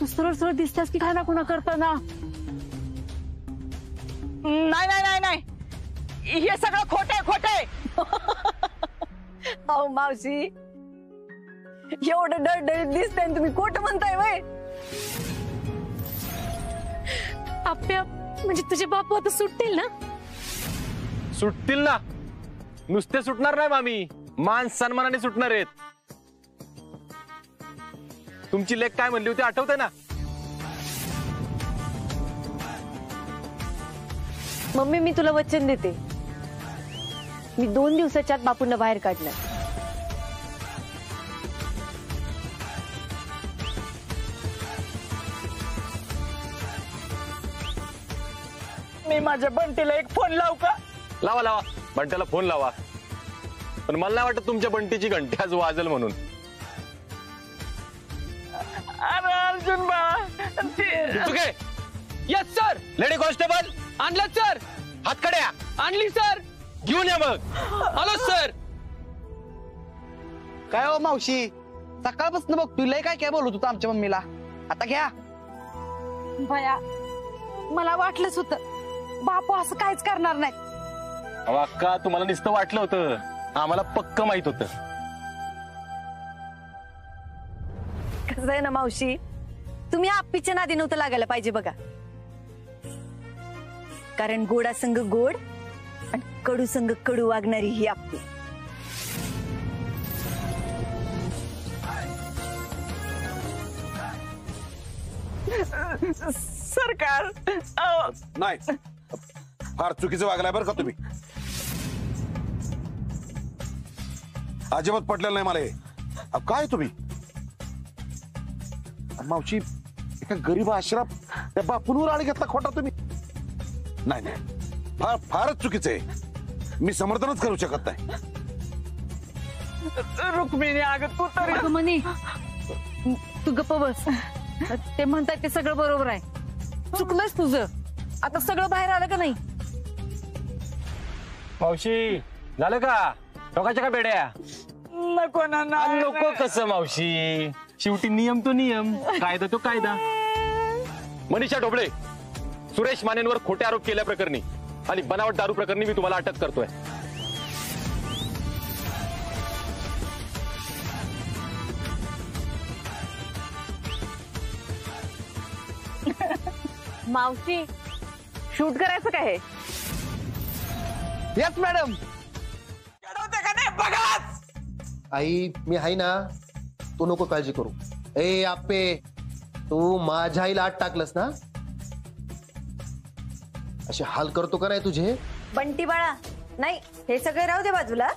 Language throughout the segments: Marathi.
तू सरळ सरळ दिसतेस की खाना खुणा करताना. नाही नाही नाही नाही, हे सगळं खोटं. अहो मावशी, एवढं डळडळीत दिसतंय तुम्ही खोटं म्हणताय वय? आप्या म्हणजे तुझे बापू आता सुटतील ना? सुटतील ना, नुसते सुटणार नाही मामी, मान सन्मानाने सुटणार आहेत. तुमची लेक काय म्हणली होती आठवतंय ना? मम्मी मी तुला वचन देते, मी 2 दिवसाच्या आत बापूंना बाहेर काढणार. मी माझ्या बंटीला एक फोन लावू का? लावा लावा, बंट्याला फोन लावा. पण मला नाही वाटत तुमच्या बंटीची घंटी आज वाजल म्हणून. अरे अर्जुन चुके. Yes sir. लेडी कॉन्स्टेबल आणलं सर. हातकड्या आणली सर. घेऊन या मग. आलो सर. काय हो मावशी, सकाळपासून बघ तुला काय काय बोलत होतं आमच्या मम्मीला. आता घ्या. भया, मला वाटलंच होतं बापू असं काहीच करणार नाही. अहो अक्का, तुम्हाला नुसतं वाटलं होतं, आम्हाला पक्क माहित होतं. कसं आहे ना मावशी, तुम्ही आप्पीच्या नादी नव्हतं लागायला पाहिजे बघा. कारण गोडा संग गोड आणि कडू संग कडू वागणारी ही आप्पी. सरकार नाही, फार चुकीचं वागलाय बरं का तुम्ही. अजिबात पटलेलं नाही मला हे. काय तुम्ही मावशी, एका गरीब आश्रम त्या बापूंवर आळी घेतला खोटा तुम्ही. नाही नाही, फारच चुकीचं आहे. मी समर्थनच करू शकत नाही. रुक्मिणी, अगं तू तरी अगं मनी, तू गप्प बस. ते म्हणतात ते सगळं बरोबर आहे. चुकलंच तुझं. आता सगळं बाहेर आलं का नाही? मावशी झालं का? टोकाच्या का बेड्या? नको ना. नको कसं मावशी, शेवटी नियम तो नियम, कायदा तो कायदा. मनीषा ढोबळे, सुरेश मानेंवर खोटे आरोप केल्याप्रकरणी आणि बनावट दारू प्रकरणी मी तुम्हाला अटक करतोय. मावशी, शूट करायचं काय? Yes madam. का नाही बघा. आई मी आहे ना, तू नको काळजी करू. ए आप्पे, तू माझ्या आईला आत टाकलंस ना, असे हाल करतो का नाही तुझे? बंटी बाळा, नाही हे सगळे राहू दे बाजूला,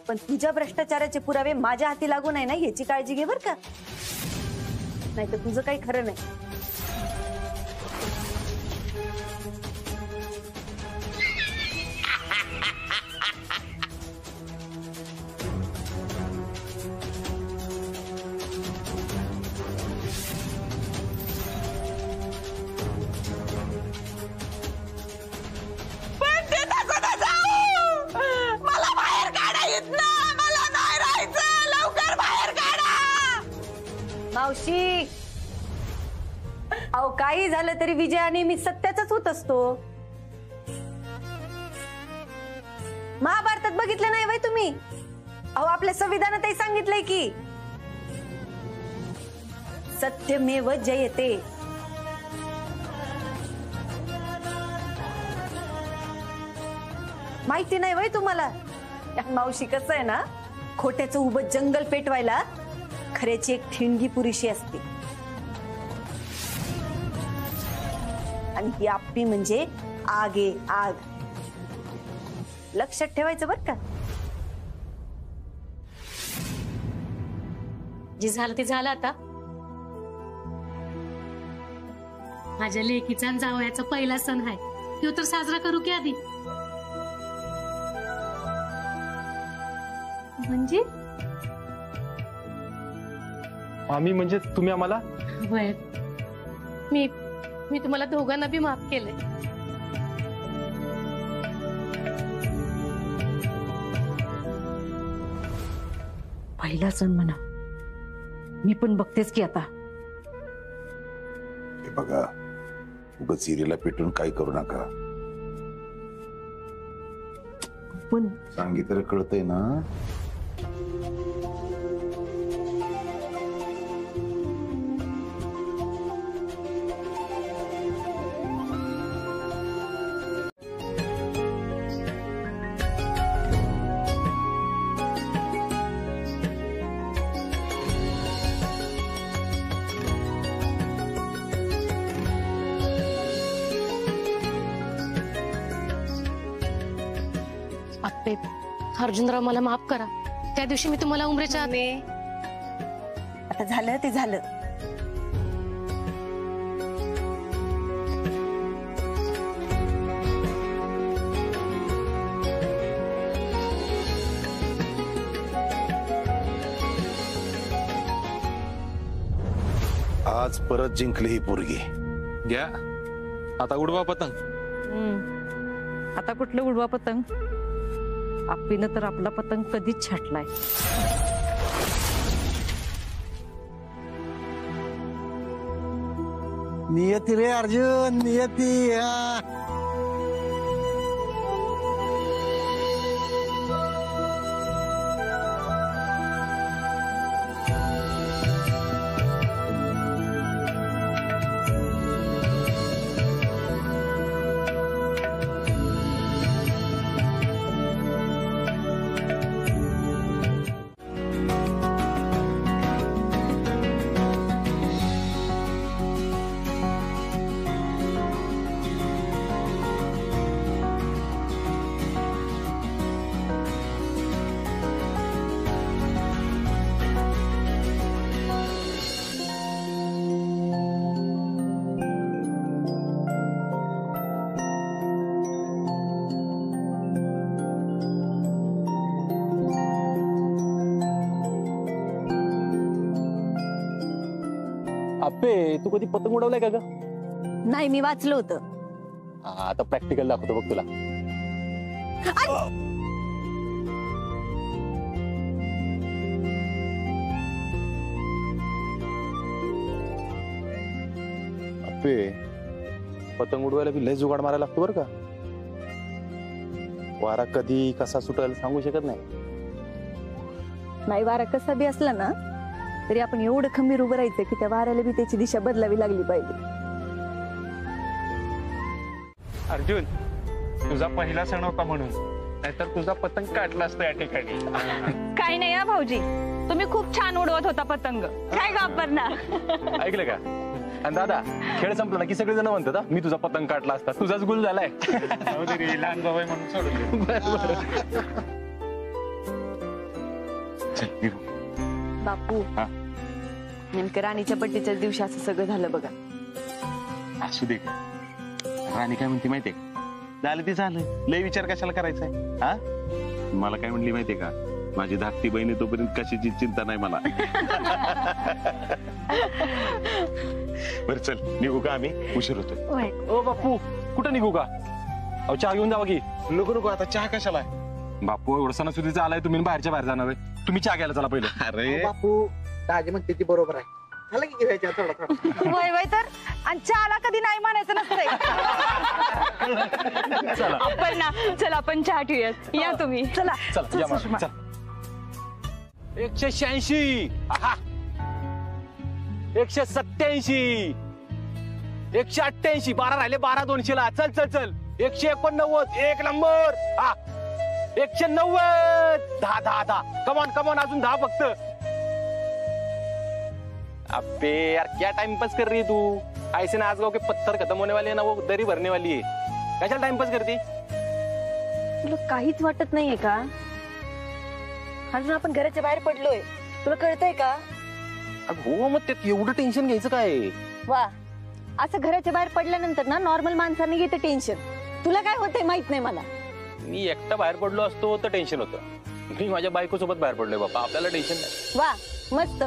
पण तुझ्या भ्रष्टाचाराचे पुरावे माझ्या हाती लागू नाही ना याची काळजी घे बर का. नाही तर तुझं काही खरं नाही. मावशी, अहो काही झालं तरी विजय नेहमी सत्याचाच होत असतो. महाभारतात बघितलं नाही वय तुम्ही? अहो आपल्या संविधानातही सांगितलंय की सत्यमेव जयते. माहिती नाही वय तुम्हाला? मावशी कसं आहे ना, खोट्याचं उभं जंगल पेटवायला खऱ्याची एक ठिणगी पुरीशी असते. आणि ही आप्पी म्हणजे आग आहे, आग. लक्षात ठेवायचं बर का. जे झालं ते झालं. आता माझ्या लेकीचा आणि जावयाचा पहिला सण आहे, तो तर साजरा करू की आधी. म्हणजे आम्ही म्हणजे तुम्ही आम्हाला? होय, मी तुम्हाला दोघांना बी माफ केलंय. पहिला सण म्हणा, मी पण बघतेच की आता बघा उगाच सिरीला पेटून काय करू नका. पण सांगितलं कळतंय ना. आप्पे, अर्जुनराव मला माफ करा. त्या दिवशी मी तुम्हाला उमरेच्या आता झालं ते झालं. आज परत जिंकली ही पोरगी. घ्या आता उडवा पतंग. आता कुठलं उडवा पतंग? आप्पीनं तर आपला पतंग कधीच छाटलाय. नियती रे अर्जुन, नियती. आप्पे तू कधी पतंग उडवलाय का ग? नाही, मी वाचलं होतं. आता प्रॅक्टिकल दाखवतो बघ तुला. आप्पे पतंग उडवायला बी लय जुगाड मारायला लागतो बरं का. वारा कधी कसा सुटायला सांगू शकत नाही. नाही, वारा कसा बी असला ना तरी आपण एवढं खंबीर उभं राहायचं की त्या वाऱ्याला बी त्याची दिशा बदलावी लागली पाहिजे. अर्जुन, तुझा पहिला सण होता म्हणून, नाहीतर तुझा पतंग काढला असता या ठिकाणी. काही नाही हा भाऊजी, तुम्ही खूप छान उडवत होता पतंग. काय घाबरणार. ऐकलं का? आणि दादा खेळ संपला ना की सगळे जण म्हणतात मी तुझा पतंग काढला असता. तुझाच गुल झालाय. जाऊ दे रे, लहान भाऊ आहे म्हणून सोडून दे. बापू, नेमकं राणीच्या पट्टीच्याच दिवशी असं सगळं झालं बघा. असू दे. राणी काय म्हणते माहितीये का? झालं ते झालं, लय विचार कशाला करायचाय. हा, मला काय म्हणली माहितीये का? माझी धाकटी बहीण आहे तोपर्यंत कशाची चिंता नाही मला. बरं चल निघू का, आम्ही उशीर होतोय. ओ बापू कुठं निघू का? अहो चहा घेऊन जावा की. नको नको, आता चहा कशाला? बापू एवढं सणासुदीचा आलाय, तुम्ही बाहेरच्या बाहेर जाणार आहे. तुम्ही चहा घ्यायला चला पहिलं. अरे बापू दाजी म्हणते ती बरोबर आहे. झालं की घ्यायच्या थोडा थोडा. वय वय तर, आणि चहाला कधी नाही म्हणायचं नसतंय. आपण ना, चला आपण चहा ठेवूयात. या तुम्ही. चला चल या मग, चल. 186, 187, 188, 12 राहिले, 12 200 ला. चल चल चल. 189, 1 नंबर. 190, 10 10 10. कमॉन कमॉन, अजून 10 फक्त. अबे यार क्या टाइम पास कर रही है तू? ऐसे ना आज गाँव के पत्थर खत्म होने वाले है ना, वो दरी भरने वाली है. कशाला टाइम पास करती? तुला काहीच वाटत नाहीये का? अजून आपण घराच्या बाहेर पडलोय, तुला कळतंय का? हो मग त्यात एवढं टेन्शन घ्यायचं काय? वा, असं घराच्या बाहेर पडल्यानंतर ना नॉर्मल माणसाने घेते टेन्शन. तुला काय होतंय माहित नाही मला. मी एकटा बाहेर पडलो असतो तर टेन्शन होतं. मी माझ्या बायको सोबत बाहेर पडलोय बाबा, आपल्याला टेन्शन नाही. वा मस्त.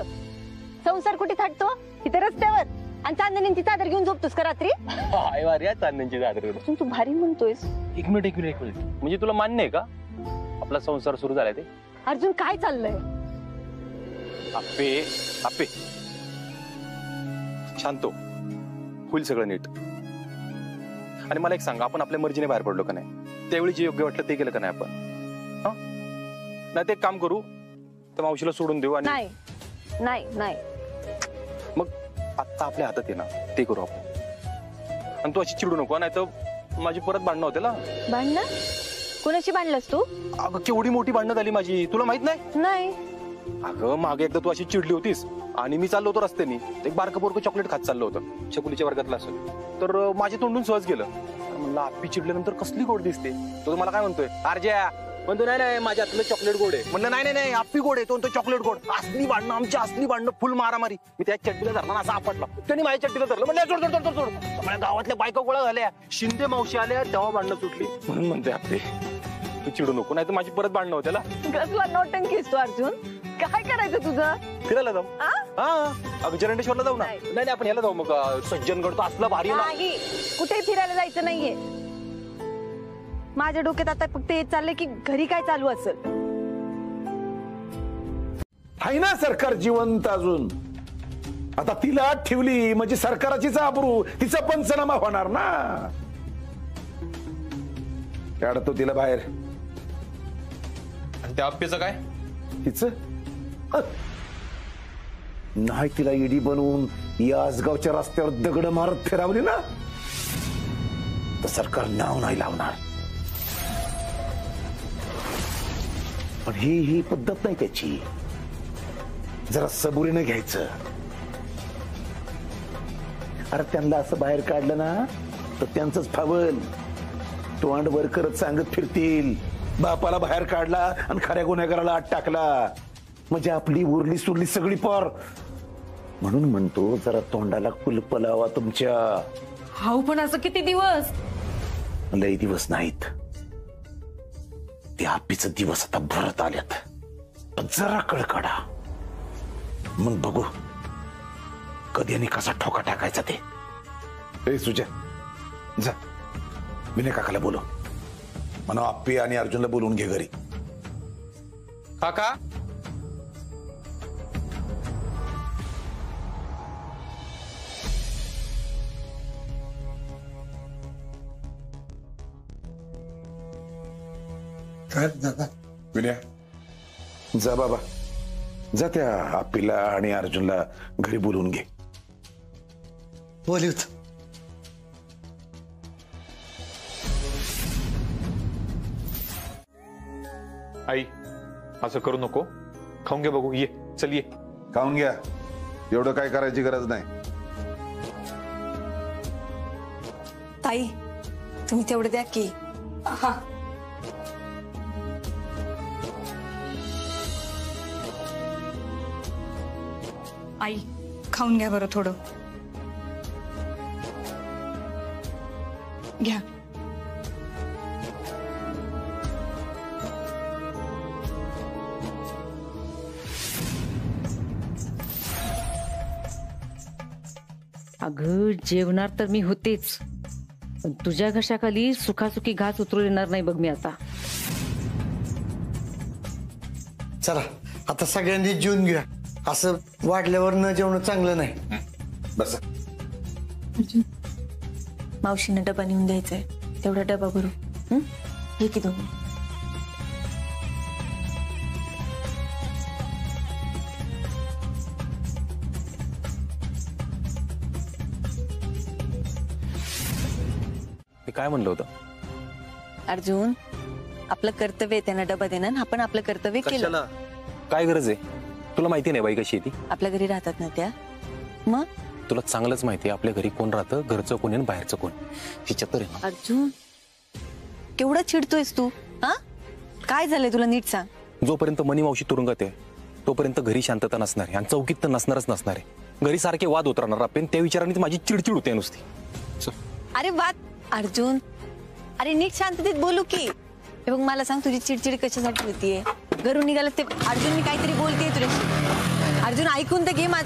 संसार कुठे थाटतो? इथे रस्त्यावर. आणि चांदण्यांची चादर घेऊन झोपतोस का रात्री? हाय वार या चांदण्यांची चादर. तू भारी म्हणतोयस. एक मिनिट म्हणजे तुला मान्य आहे का आपला संसार सुरू झालाय ते? अर्जुन काय चाललंय? आप्पे आप्पे शांतो. होईल सगळं नीट. आणि मला एक सांगा, आपण आपल्या मर्जीने बाहेर पडलो का नाही? त्यावेळी जे योग्य वाटलं ते केलं का नाही आपण? नाही ते एक काम करू, तर मावशीला सोडून देऊ आणि नाही नाही नाही मग आत्ता आपल्या हातात आहे ना, ते करू आपण. आणि तू अशी चिडू नको, नाही तर माझी परत भांडणं होते ना. भांडणं? कोणाची भांडलंस तू? अगं केवढी मोठी भांडणं झाली माझी, तुला माहित नाही? नाही. अगं मागे एकदा तू अशी चिडली होतीस आणि मी चाललो होतो रस्त्याने, एक बारकं पोरकं चॉकलेट खात चाललं होतं, शकुलीच्या वर्गातलं असेल, तर माझ्या तोंडून सहज गेलं. म्हणलं आप्पी चिडल्यानंतर कसली गोड दिसते. तो मला काय म्हणतोय, अर्ज्या म्हणतो नाही नाही माझ्या हातलं चॉकलेट गोड आहे. म्हणलं नाही नाही आप्पी गोड आहे. तो चॉकलेट गोड. असली भांडणं आमची, असली भांडणं, फुल मारामारी. मी त्या चड्डीला धरला असा आपटला, त्यांनी माझ्या चड्डीला धरलं. म्हणलं सोड सोड सोड सोड. सगळ्या गावातल्या बायका गोळा झाल्या, शिंदे मावशी आल्या, तेव्हा भांडणं सुटली. म्हणून म्हणते आप्पी तू चिडू नको, नाही तर माझी परत भांडणं होते ना. कसला नौटंकीस तू अर्जुन? काय करायचं तुझं? फिरायला जाऊ. अगं जरंडेश्वरला जाऊ ना. नाही आपण याला जाऊ मग, सज्जनगड तो असला भारी ना. नाही, कुठे फिरायला जायचं नाहीये. माझ्या डोक्यात आता फक्त हे चाललंय की घरी काय चालू असेल. आहे ना सरकार जिवंत अजून. आता तिला ठेवली म्हणजे सरकाराचीच आबरू, तिचा पंचनामा होणार ना. काढतो तिला बाहेर. आणि त्या आप्पीचं काय? तिचं नाही, तिला ईडी बनवून या आसगावच्या रस्त्यावर दगड मारत फिरावली ना, तर सरकार नाव नाही लावणार. पण ही पद्धत नाही त्याची. जरा सबुरीनं घ्यायचं. अरे त्यांना असं बाहेर काढलं ना तर त्यांचंच फावल. तोंड वर करत सांगत फिरतील, बापाला बाहेर काढला आणि खऱ्या गुन्हेगाराला आत टाकला, म्हणजे आपली उरली सुरली सगळी पार. म्हणून म्हणतो जरा तोंडाला कुलप लावा तुमच्या. हाऊ पण असं किती दिवस? लई दिवस नाहीत. त्या आप्पीचं दिवस आता भरत आल्यात. पण जरा कळ काढा, मग बघू कधी आणि कसा ठोका टाकायचा ते. ए सुजा, जा विनय काकाला बोलव. म्हणा आप्पी आणि अर्जुनला बोलवून घे घरी. काका विनय, जा बाबा, जा त्या आप्पीला आणि अर्जुनला घरी बोलवून घे. बोलूत. आई असं करू नको, खाऊन घे बघू. ये चल ये. खाऊन घ्या, एवढं काय करायची गरज नाही. ताई तुम्ही तेवढं द्या की. आई खाऊन घ्या बरं थोडं. घ्या. अगं जेवणार तर मी होतेच, पण तुझ्या घशाखाली सुखासुखी घास उतरू येणार नाही बघ मी आता. चला आता सगळ्यांनी जेवून घेऊया. असं वाढल्यावर न जेवण चांगलं नाही. बस मावशीनं डबा नेऊन द्यायचाय, तेवढा डबा भरू. हे की दोन. मी काय म्हणलं होतं? अर्जुन आपलं कर्तव्य आहे त्यांना डबा देणं. आपण आपलं कर्तव्य केलं. काय गरज आहे? तुला माहिती नाही बाई कशी आहे ती. आपल्या घरी राहतात ना त्या. मग तुला चांगलंच माहिती आहे आपल्या घरी कोण राहतं, घरचं कोण आणि बाहेरचं कोण. हिच्यात तर आहे ना. अर्जुन केवढा चिडतोयस तू? हा काय झालंय तुला नीट सांग. जोपर्यंत मनी मावशी तुरुंगात आहे तोपर्यंत घरी शांतता नसणार आहे आणि चौकीत तर नसणारच नसणार आहे. घरी सारखे वाद उतरणार आपण, त्या विचाराने माझी चिडचिड होते नुसती. अरे वाद अर्जुन, अरे नीट शांततेत बोलू की. हे बघ मला सांग तुझी चिडचिड कशासाठी होतीये? घरून निघालं ते अर्जुन मी काहीतरी बोलतेय तुझ्याशी. अर्जुन ऐकून तर घे माझ.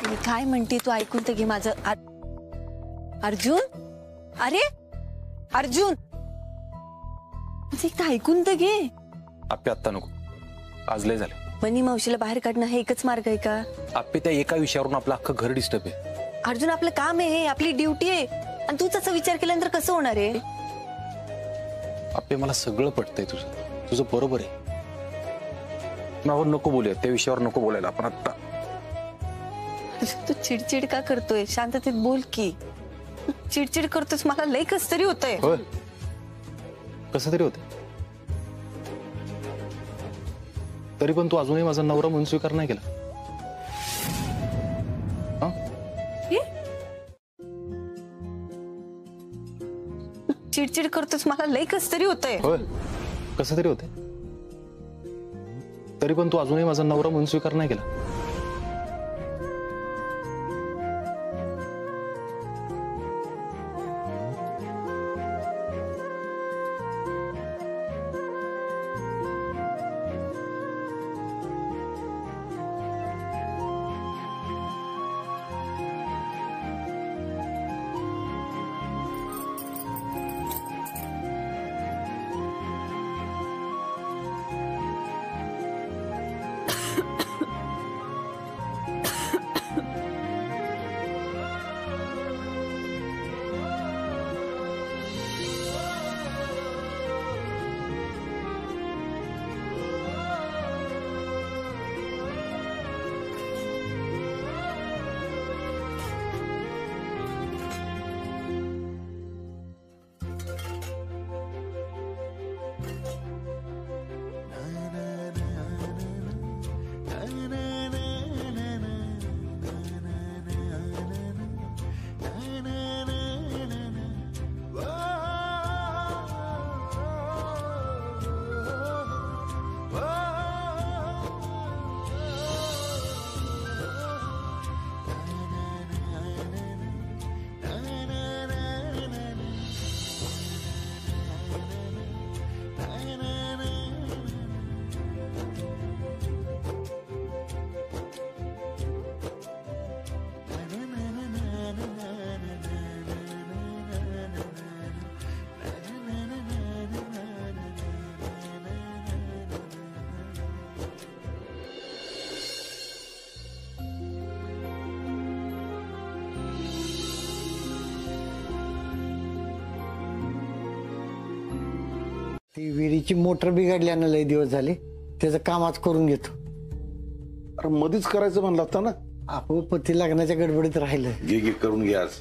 मी काय म्हणते तू ऐकून तर घे माझं. अर्जुन, अरे अर्जुन, एकदा ऐकून तर घे. आप्पे आत्ता नको, आज लय झालं. मनी मावशीला बाहेर काढणं हे एकच मार्ग आहे का? आप्पे त्या एका विषयावरून आपलं अख्खं घर डिस्टर्ब आहे. अर्जुन, आपलं काम आहे, आपली ड्युटी आहे, आणि तूच असं विचार केल्यानंतर कसं होणार आहे? आप्पे मला सगळं पटतंय तुझं बरोबर आहे. नावर नको बोलूया, त्या विषयावर नको बोलायला आपण आत्ता. तू चिडचिड का करतोय? शांततेत बोल की. तू चिडचिड करतोस, मला लय कस तरी होतंय. होय, कसं तरी होतं. तरी पण तू अजूनही माझा नवरा म्हणून स्वीकार नाही केला. चिडचिड करतोस, मला लय कस तरी होतंय. होय, कसं तरी होतंय. तरी पण तू अजूनही माझा नवरा म्हणून स्वीकार नाही केला. ती विहिरीची मोटर बिघडल्यानं लय दिवस झाले, त्याचं काम आज करून घेतो. अरे मध्येच करायचं म्हणलं होतं ना. आपण पती लग्नाच्या गडबडीत राहिलं. घे करून घे आज.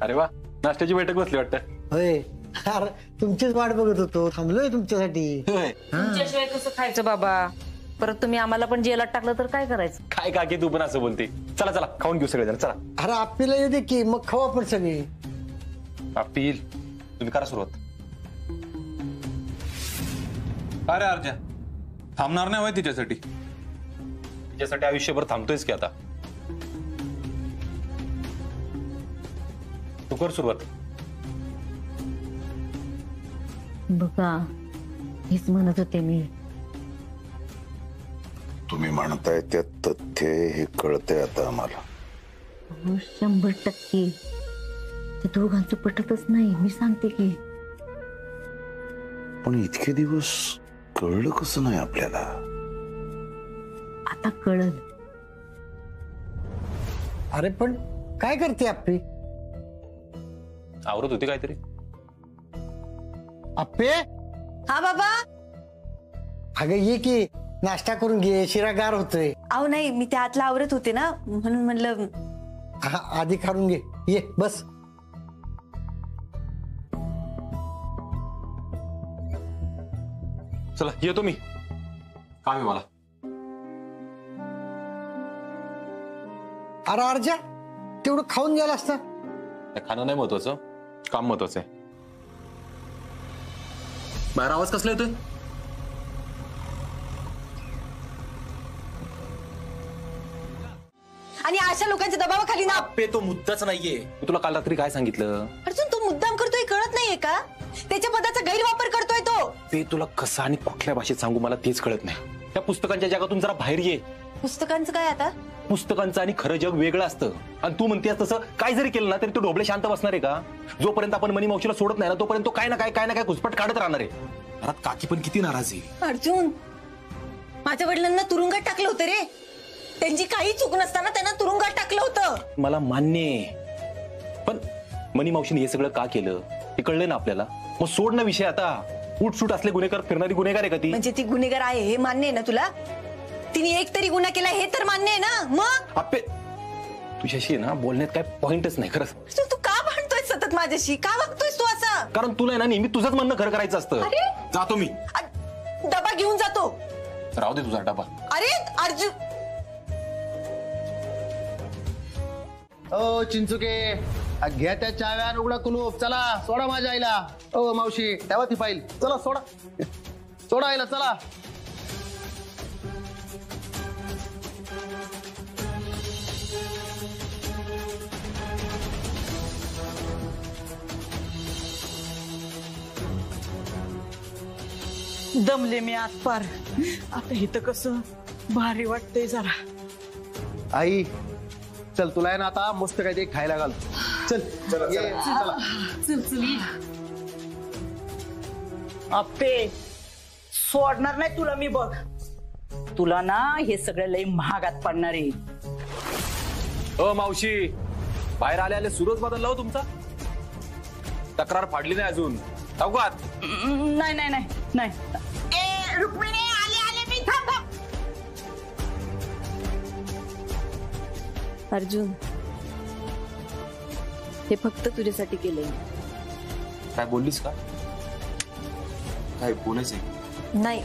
अरे वा, नाश्त्याची बैठक बसली वाटतं. होय, अरे तुमचीच वाट बघत होतो, थांबलोय तुमच्यासाठी. तुमच्याशिवाय कसं खायचं बाबा? परत तुम्ही आम्हाला पण जेलात टाकलं तर काय करायचं? काय काकी तू पण असं बोलते. चला चला खाऊन घेऊ सगळे जण, चला. अरे आपल्याला येऊ दे की, मग खाऊ आपण सगळे. आप्पे येईल, तुम्ही करा सुरुवात. अरे अर्जा, थांबणार नाही होय तिच्यासाठी? तिच्यासाठी आयुष्यभर थांबतोयच की आता. तू कर सुरुवात. बघा, हेच म्हणत होते मी. तुम्ही म्हणताय त्या तथ्य हे कळतंय आता आम्हाला. 100% ते दोघांचं पटतच नाही, मी सांगते की. पण इतके दिवस कळलं कसं नाही आपल्याला? आता कळल. अरे पण काय करते आप्पे? आवरत होती काहीतरी. आप्पे, हा बाबा. अगं ये की, नाश्ता करून घे, शिरा गार होतोय. अहो नाही, मी त्या आतला आवरत होते ना, म्हणून म्हणलं. आधी काढून घे, ये बस. चला येतो मी, काम आहे मला. अरे अर्जा, तेवढं खाऊन गेला असता. खाणं नाही महत्वाचं, काम महत्वाचं आहे. बाहेर आवाज कसला येतोय? आणि अशा लोकांच्या दबावाखाली ना. आप्पे, तो मुद्दाच नाहीये. मी तुला काल रात्री काय सांगितलं? अर्जुन, तो मुद्दाम करतोय कळत नाहीये का? त्याच्या पदाचा गैरवापर करतोय तो. ते तुला कसं आणि कुठल्या भाषेत सांगू मला तेच कळत नाही. त्या पुस्तकांच्या जगातून जरा बाहेर ये. पुस्तकांचं काय आता? पुस्तकांचं आणि खरं जग वेगळं असतं. आणि तू म्हणतेस तसं काय जरी केलं ना तरी तो ढोबळे शांत बसणार आहे का? जोपर्यंत आपण मनी मावशीला सोडत नाही ना तोपर्यंत तो काय ना काय घुसपट काढत राहणार आहे. घरात काकी पण किती नाराज आहे. अर्जुन, माझ्या वडिलांना तुरुंगात टाकलं होतं रे. त्यांची काही चूक नसताना त्यांना तुरुंगात टाकलं होतं. मला मान्य आहे, पण मनी मावशीने हे सगळं का केलं हे कळलं ना आपल्याला. मग सोड ना विषय आता. उठसूट असले गुन्हेगार फिरणारी गुन्हेगार आहे का ती? म्हणजे ती गुन्हेगार आहे हे मान्य आहे ना तुला? तिने एक तरी गुन्हा केला हे तर मान्य आहे ना? मग आप्पे तुझ्याशी ना बोलण्यात काय पॉइंटच नाही खरंच. तू का भांडतोय सतत माझ्याशी? का वागतोयस तू असं? कारण तुला आहे ना नेहमी तुझंच म्हणणं खरं करायचं असतं. अरे! जातो मी. डबा घेऊन जातो. राहू दे तुझा डबा. अरे अर्जुन, ओ चिंचुके, घ्या त्या चाव्या उघडा कुलूप. चला सोडा माझ्या आईला. ओ मावशी ठेवा ती फाईल. चला सोडा सोडा आईला चला. दमले मी आज पार. आता इथं कसं भारी वाटतंय जरा. आई चल तुला आहे ना आता मस्त काहीतरी खायला घाल. चल ये, चला. अप्पे सोडणार नाही तुला मी बघ. तुला ना हे सगळं लई महागात पडणार आहे. मावशी बाहेर आले आले सुरच बदलला हो तुमचा. तक्रार फाडली नाही अजून. अवघात नाही नाही नाही नाही. रुक्मिणी आले आले मी. थांब. अर्जुन, हे फक्त तुझ्यासाठी केलंय. काय बोललीस का? काय बोलायचंय? नाही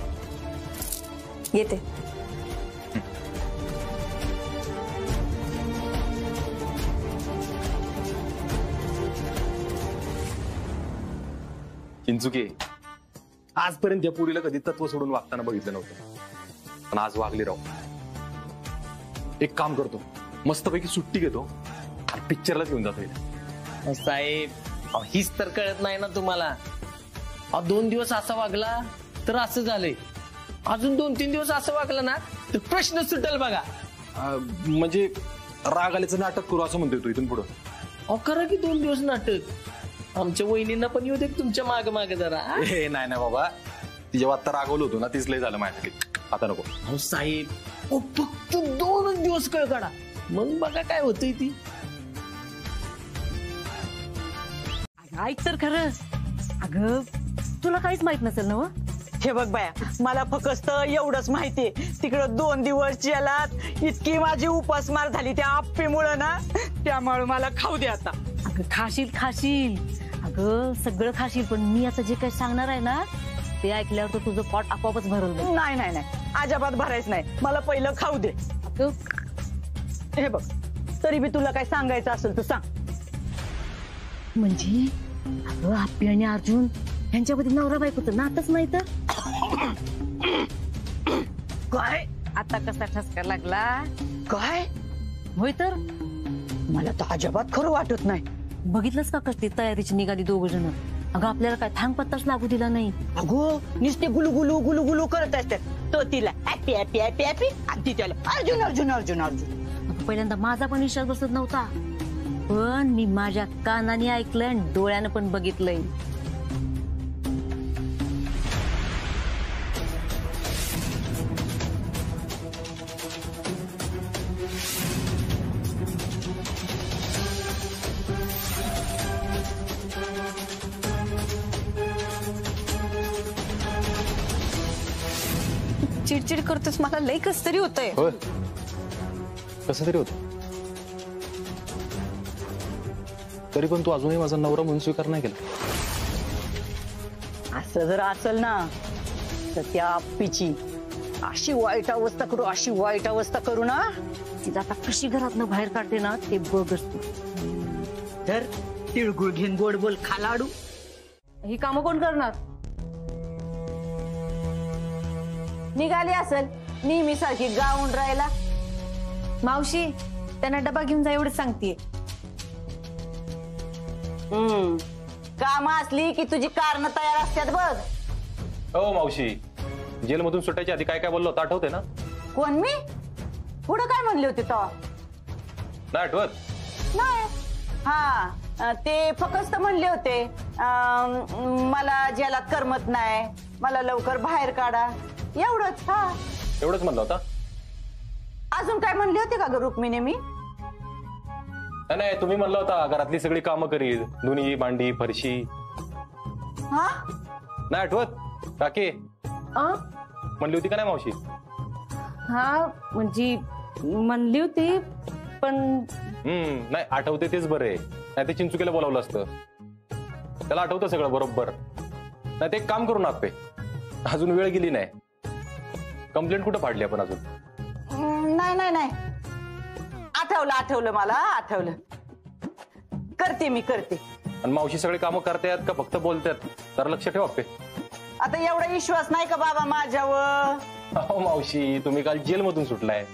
येते. चिंचुके, आजपर्यंत या पुरीला कधी तत्व सोडून वागताना बघितलं नव्हतं, पण आज वागली राहू. एक काम करतो, मस्तपैकी सुट्टी घेतो आणि पिक्चरलाच घेऊन जातो. साहेब हीच तर कळत नाही ना तुम्हाला. 2 दिवस असा वागला तर असं झालंय. अजून 2-3 दिवस असं वागलं ना तर प्रश्न सुटेल बघा. म्हणजे राग आल्याचं नाटक करू असं म्हणतोय तू इथून पुढं? करा की 2 दिवस नाटक. आमच्या वहिनींना पण येऊ दे तुमच्या माग मागे जरा. नाही नाही बाबा, ती जेव्हा आता रागवलं होतो ना तीच लय झालं माझ्यासाठी. आता नको. अहो साहेब, फक्त 2 दिवस कळ काढा, मग बघा काय होतंय ती. ऐक तर खरं. अगं तुला काहीच माहित नसेल ना? हे बघ बाया, मला फक्त एवढंच माहितीये, तिकडं 2 दिवस जेलात इतकी माझी उपासमार झाली त्या आप्पीमुळं ना, त्यामुळे मला खाऊ दे आता. अगं खाशील. अगं सगळं खाशील, पण मी आता जे काही सांगणार आहे ना ते ऐकल्यावर तर तुझं पोट आपोआपच भरल. नाही नाही नाही, अजिबात भरायच नाही. मला पहिलं खाऊ दे. हे बघ, तरी बी तुला काय सांगायचं असेल तर सांग. म्हणजे अगं आप्पी आणि अर्जुन यांच्यामध्ये नवरा बायकोचं नातच नाही तर काय? आता कसा ठसका लागला काय? होय तर. मला तर अजिबात खरं वाटत नाही. बघितलंस का कसली तयारीची निघाली 2 जण. अगं आपल्याला काय थांग पत्ताच लागू दिला नाही. अगो नुसते गुलू करत असतात. तो तिला हॅपी हॅपी हॅपी हॅपी आणि ती त्याला अर्जुन अर्जुन अर्जुन अर्जुन. अगं पहिल्यांदा माझा पण विश्वास बसत नव्हता, पण मी माझ्या कानाने ऐकलंय आणि डोळ्यानं पण बघितलंय. चिडचिड करतोस, मला लई कस तरी होतंय. कसं तरी होत, तरी पण तू अजूनही माझा नवरा म्हणून स्वीकार नाही केला. असं जर असेल ना तर त्या आप्पीची अशी वाईट अवस्था करू ना, तिला आता कशी घरातनं बाहेर काढते ना ते बघ असतो. तर तिळगुळ घेऊन गोड बोल खा लाडू. ही कामं कोण करणार? निघाली असेल नेहमी सारखी गाऊन राहायला. मावशी त्यांना डबा घेऊन जा एवढंच सांगतेय. काम असली की तुझी कारण तयार असतात बघ. हो मावशी, जेलमधून सुटायच्या आधी काय काय बोललो होतं आठवते ना? कोण मी? पुढं काय म्हणले होते तो? नाही आठवत? नाही. हा ते फक्त म्हणले होते मला जेलात करमत नाही, मला लवकर बाहेर काढा, एवढंच. हा एवढंच म्हणलं होता? अजून काय म्हणले होते का ग रुक्मिणी? मी नाही, तुम्ही म्हणलं होता घरातली सगळी कामं करील, धुनी भांडी फरशी. हा नाही आठवत काकी? म्हणली होती का नाही मावशी? हा म्हणजे म्हणली होती पण नाही आठवते तेच बरं आहे. नाही ते चिंचुकीला बोलावलं असतं, त्याला आठवतं सगळं बरोबर. नाही ते एक काम करून आपे, अजून वेळ गेली नाही. कंप्लेंट कुठं फाडली आपण अजून? नाही नाही नाही, आठवलं मला, आठवलं. करते मी, करते. आणि मावशी सगळे कामं करतायत का फक्त बोलतात तर लक्ष ठेवा आपे. आता एवढा विश्वास नाही का बाबा माझ्यावर? अहो मावशी, तुम्ही काल जेलमधून सुटलाय,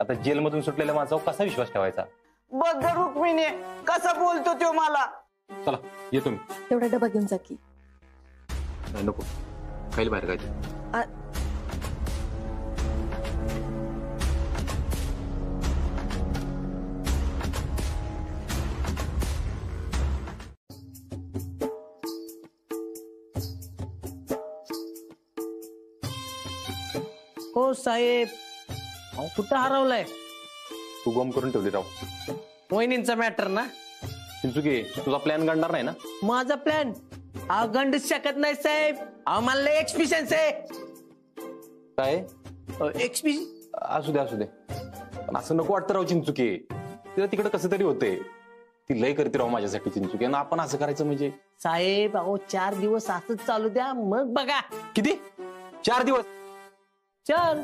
आता जेलमधून सुटलेल्या माझ्यावर कसा विश्वास ठेवायचा? बघ ग रुक्मिणी कसं बोलतो तो मला. चला येतो मी. तेवढा डबा घेऊन जा की. नाही नको, खायला बाहेर काय. हो साहेब, कुठं हरवलाय? तू गम करून ठेवली राव. वहिनींचा मॅटर ना? चिंचुकी तुझा प्लॅन गणणार नाही ना? माझा प्लॅन गंडूच शकत नाही साहेब, आम्हाला एक्सपिरियन्स आहे. काय एक्सपिरियन्स? असू दे असू दे, पण असं नको वाटतं राव चिंचुकी. तिला तिकडे कसं तरी होते, ती लय करते राव माझ्यासाठी चिंचुकी, आणि आपण असं करायचं म्हणजे? साहेब अहो 4 दिवस असंच चालू द्या, मग बघा. किती? 4 दिवस? चल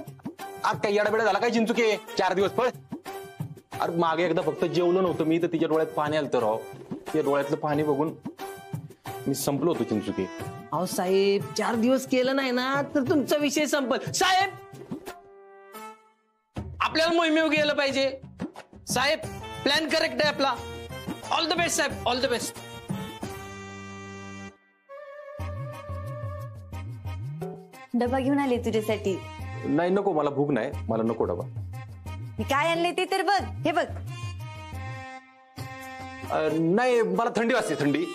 आज काही येडाबेडा झाला काय चिंचुके? 4 दिवस पळ. अरे मागे एकदा फक्त जेवलो नव्हतं मी, तर तिच्या डोळ्यात पाणी आलं राव. त्या डोळ्यातलं पाणी बघून मी संपलो होतो चिंचुके. अहो साहेब 4 दिवस केलं नाही ना तर तुमचा विषय संपल. साहेब आपल्याला मोहिमेवर गेलं पाहिजे. साहेब प्लॅन करेक्ट आहे आपला. ऑल द बेस्ट साहेब, ऑल द बेस्ट. डबा घेऊन आले तुझ्यासाठी. नाही नको, मला भूक नाही, मला नको डबा. मी काय आणले ते तर बघ. हे बघ. नाही मला थंडी वाजते, थंडी.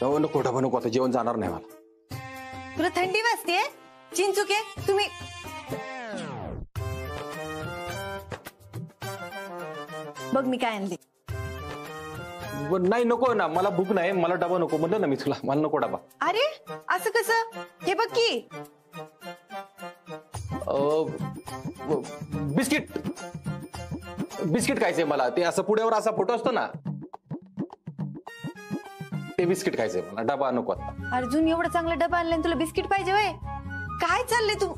नको डबा नको, आता जेवण जाणार नाही मला. तुला थंडी वाजते? चिंचुके तुम्ही बघ मी काय आणले. नाही नको ना, मला भूक नाही, मला डबा नको म्हणलं ना मी तुला, मला नको डबा. अरे असं कसं? हे बघ की बिस्किट. बिस्किट खायचंय मला. ते असं पुढ्यावर असा फोटो असतो ना, ते बिस्किट खायचंय मला, डबा नको आता. अर्जुन एवढा चांगला डबा आणलाय तुला बिस्किट पाहिजे वय? काय चाललंय तू?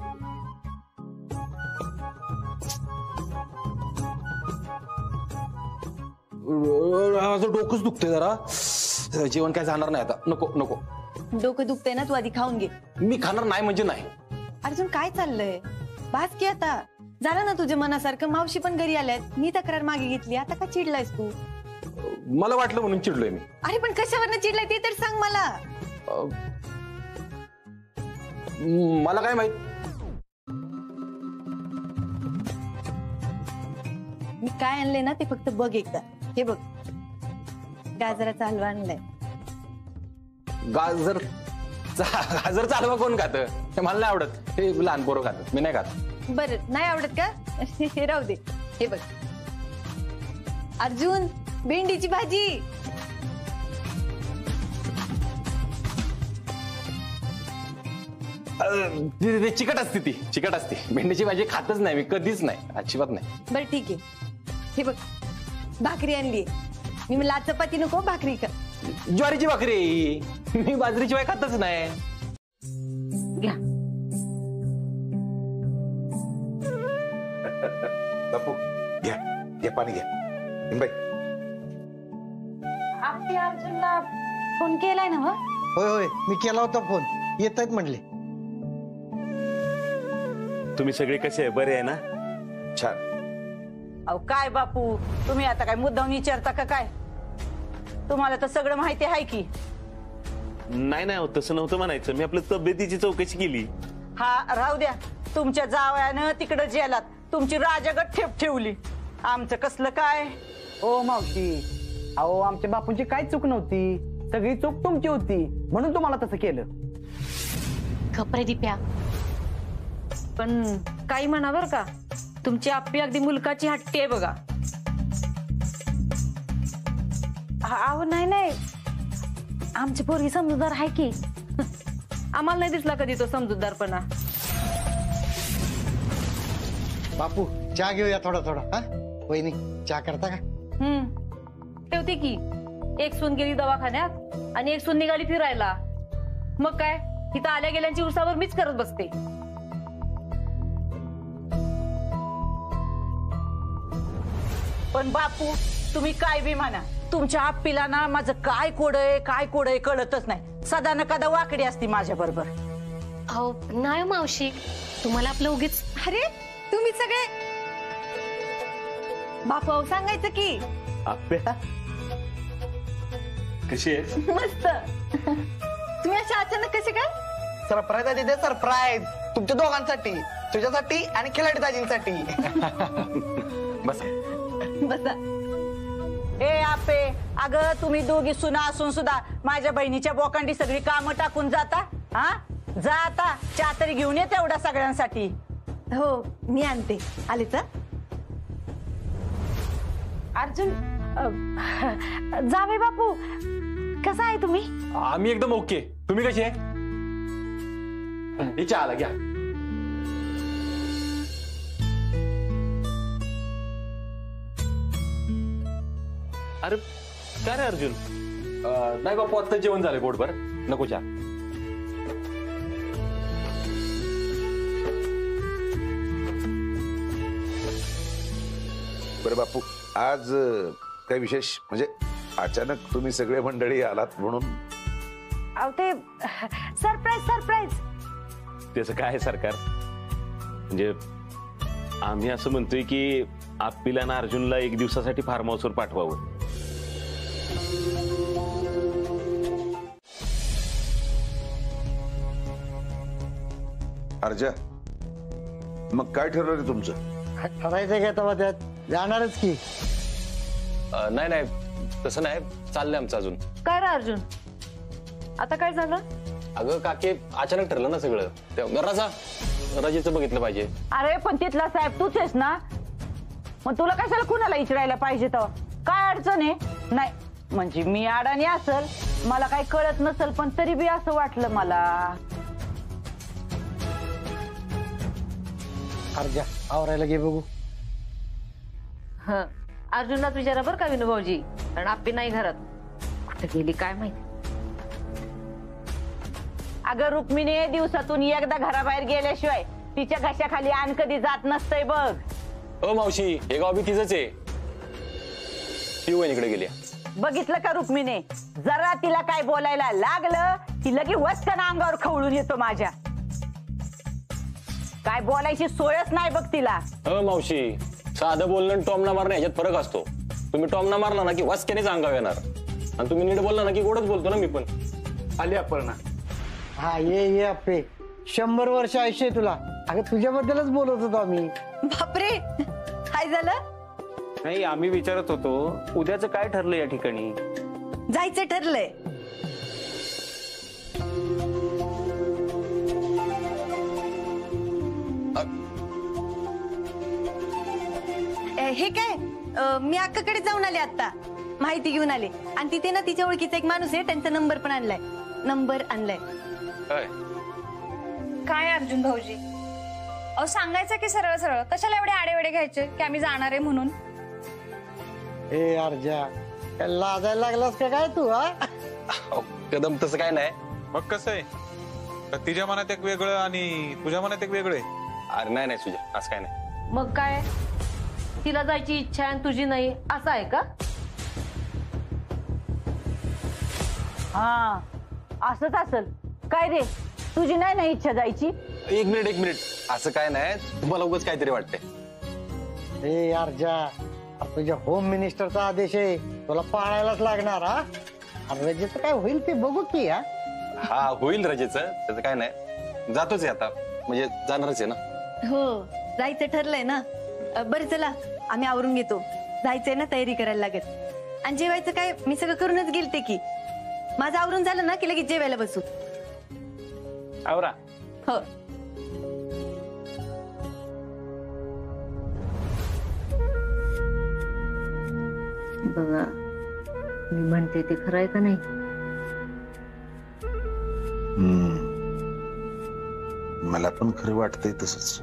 माझं डोकंच दुखतंय जरा, जेवण काय जाणार नाही आता. नको नको. डोकं दुखतंय ना, तू आधी खाऊन घे. मी खाणार नाही म्हणजे नाही. अर्जुन काय चाललंय? बास की आता, झालं ना तुझ्या मनासारखं. मावशी पण घरी आल्यात, मी तक्रार मागे घेतली, आता का चिडलायस तू? मला वाटलं म्हणून चिडलोय मी. अरे पण कशावरनं चिडलाय ते तर सांग मला. मला काय माहित. मी काय आणलंय ना ते फक्त बघ एकदा. हे बघ, गाजराचा हलवा आणलाय. गाजर? गाजरचा हलवा कोण खात? मला नाही आवडत, हे लहान पोरं खात, मी नाही खात. बरं नाही आवडत का? हे राहू दे. हे बघ अर्जुन, भेंडीची भाजी. चिकट असते, ती चिकट असते. भेंडीची भाजी खातच नाही मी, कधीच नाही, अजिबात नाही. बरं ठीक आहे. हे बघ भाकरी आणली. मी मला चपाती नको, भाकरी का. ज्वारीची भाकरी. मी बाजरीची वाय खातच नाही. घ्या. बापू घ्या, घ्या पाणी घ्या. बाई आपली अर्जुनला फोन केलाय ना? होय होय, मी केला होता फोन, येत आहेत म्हणले. तुम्ही सगळे कसे आहे? बरे आहे ना? छान. अहो काय बापू, तुम्ही आता काय मुद्दाम विचारता का काय? तुम्हाला तर सगळं माहिती आहे की. नाही नाही, तसं नव्हतं म्हणायचं, मी आपल्या तब्येतीची चौकशी केली. हा राहू द्या, तुमच्या जावयानं तिकडे जेलात तुमची राजागत ठेप ठेवली. आमचं कसलं काय? ओ मावशी, अहो आमच्या बापूंची काय चूक नव्हती, सगळी चूक तुमची होती म्हणून तुम्हाला तसं केलं. खपरे दिप्या. पण काही म्हणा बर का, तुमची आप्पी अगदी मुलकाची हट्टी आहे बघा. अहो नाही नाही, आमची पोरगी समजूतदार आहे की. आम्हाला नाही दिसला कधी तो समजूतदारपणा. बापू चहा घेऊया थोडा थोडा. हा वहिनी चहा करता का? ठेवते की. एक सून गेली दवाखान्यात आणि एक सून निघाली फिरायला. मग काय, तिथं आल्या गेल्यांची उसावर मीच करत बसते. पण बापू तुम्ही काय बी म्हणा, तुमच्या आप्पीला ना माझं काय कोडय कळतच नाही. सदा न कदा वाकडी असती माझ्या बरोबर. अहो नाही मावशी, तुम्हाला आपलं उगीच. अरे तुम्ही सगळे बापू अहो सांगायचं की. आप्या कशी आहे? मस्त. तुम्ही अशा अचानक कसे काय? सरप्राईज आहे तिथे, सरप्राईज तुमच्या दोघांसाठी, तुझ्यासाठी आणि खिलाडी दाजींसाठी. बस बसा. ए आपे, अगं तुम्ही दोघी सुना असून सुद्धा माझ्या बहिणीच्या बोकांडी सगळी कामं टाकून जाता. हा जा आता चहा तरी घेऊन ये तेवढ्या सगळ्यांसाठी. हो मी आणते. आले तर अर्जुन, जावे बापू कसा आहे तुम्ही? आम्ही एकदम ओके. तुम्ही कशी आहे? चहा आला घ्या. अरे काय रे अर्जुन? नाही बापू, आता जेवण झालंय पोटभर, नको चहा. बरं बापू, आज काय विशेष? म्हणजे अचानक तुम्ही सगळे मंडळी आलात म्हणून. अहो ते सरप्राईज. त्याचं काय आहे सरकार? म्हणजे आम्ही असं म्हणतोय की आप्पीला ना अर्जुनला एक दिवसासाठी फार्म हाऊसवर पाठवावं. अर्जा, मग काय ठरलं रे तुमचं? ठरायचं का तेव्हा त्यात जाणारच की. नाही नाही, तसं नाही, चाललंय आमचं अजून. काय रे अर्जुन, आता काय झालं? अगं काके, अचानक ठरलं ना सगळं. राजेचं बघितलं पाहिजे. अरे पण तिथला साहेब तूच आहेस ना, मग तुला कशाला कुणाला इचरायला पाहिजे? तर काय अडचण आहे? नाही म्हणजे मी अडाणी असल, मला काही कळत नसल, पण तरी बी असं वाटलं मला. अर्जा आवरायला घे बघू. अर्जुनलाच विचारा बरं का विनोभाऊजी, कारण आप्पी नाही घरात. कुठे गेली काय माहिती. अगं रुक्मिणी, दिवसातून एकदा घराबाहेर गेल्याशिवाय तिच्या घशाखाली आण कधी जात नसतंय बघ. ओ मावशी, हे गाव बी तिचंच आहे. ती वहिनीकडे गेली. बघितलं का रुक्मिणी, जरा तिला काय बोलायला लागलं की लगे वचकन अंगावर खवळून येतो माझ्या. काय बोलायची सोयच नाही बघ तिला. मावशी, साधं बोलणं आणि टॉमना मारणं ह्याच्यात फरक असतो. तुम्ही टॉमना मारला ना की वचक्यानेच अंगावर येणार, आणि तुम्ही नीट बोलला ना की गोडच बोलतो ना मी पण. आली अपर्णा. हा ये अप्पे, 100 वर्ष आयुष्य आहे तुला. अगं तुझ्याबद्दलच बोलत होतो आम्ही. बापरे, काय झालं? नाही, आम्ही विचारत होतो उद्याचं काय ठरलं या ठिकाणी. जायचं ठरलंय. हे काय, मी अक्काकडे जाऊन आले आता, माहिती घेऊन आले. आणि तिथे ना तिच्या ओळखीचा एक माणूस आहे, त्यांचा नंबर पण आणलाय. काय अर्जुन भाऊजी, अहो सांगायचं की सरळ सरळ, कशाला एवढे आडेवेडे घ्यायचे की आम्ही जाणार आहे म्हणून. ए अर्जा, लाजायला लागलास का काय तू? हा कदम तसं काय नाही. मग कसं आहे, तिच्या मनात एक वेगळं आणि तुझ्या मनात एक वेगळं आहे. अरे नाही सुजा, असं काय नाही. मग काय, तिला जायची इच्छा आहे तुझी नाही असं आहे का? हा असंच असल. काय रे, तुझी नाही ना इच्छा जायची? एक मिनिट, असं काय नाही, तुम्हाला उगाच काहीतरी वाटतंय. ए अर्जा, तुझ्या होम मिनिस्टरचा आदेश आहे, तुला पाळायलाच लागणार. हा रजेचं काय होईल ते बघू की. हा होईल रजेचं, त्याचं काय नाही. जातोच आहे आता, म्हणजे जाणारच आहे ना. हो जायचं ठरलंय ना. बरं चला आम्ही आवरून घेतो. जायचंय ना, तयारी करायला लागत. आणि जेवायचं काय मी सगळं करूनच गेलते की. माझं आवरून झालं ना की लगेच जेवायला बसू. आवरा. हो. बघा मी म्हणते ते खरं आहे का नाही? मला पण खरं वाटतंय तसंच.